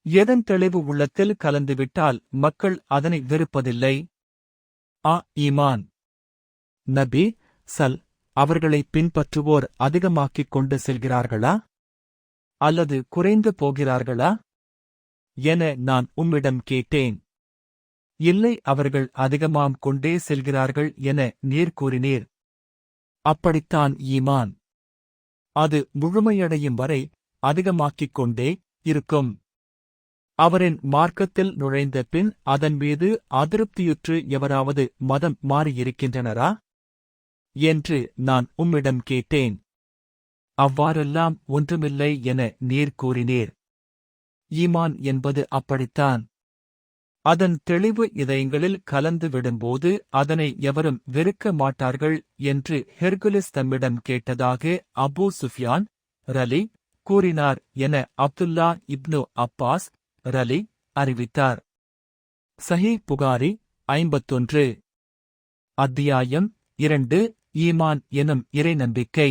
எதன் தெளிவு உள்ளத்தில் கலந்துவிட்டால் மக்கள் அதனை வெறுப்பதில்லை. ஈமான். நபி அவர்களை பின்பற்றுவோர் அதிகமாக்கிக் கொண்டு செல்கிறார்களா அல்லது குறைந்து போகிறார்களா என நான் உம்மிடம் கேட்டேன். இல்லை, அவர்கள் அதிகமாம் கொண்டே செல்கிறார்கள் என நீர் கூறினீர். அப்படித்தான் ஈமான். அது முழுமையடையும் வரை அதிகமாக்கிக் கொண்டே இருக்கும். அவரின் மார்க்கத்தில் நுழைந்த பின் அதன் மீது அதிருப்தியுற்று எவராவது மதம் மாறியிருக்கின்றனரா என்று நான் உம்மிடம் கேட்டேன். அவ்வாறெல்லாம் ஒன்றுமில்லை என நீர் கூறினீர். ஈமான் என்பது அப்படித்தான். அதன் தெளிவு இதயங்களில் கலந்து விடும்போது அதனை எவரும் வெறுக்க மாட்டார்கள் என்று ஹெர்குலிஸ் தம்மிடம் கேட்டதாக அபூ சுஃப்யான் ரலி கூறினார் என அப்துல்லா இப்னு அப்பாஸ் ரலி அறிவித்தார். சஹீஹ் புகாரி 51. அத்தியாயம் 2 ஈமான் எனும் இறை நம்பிக்கை.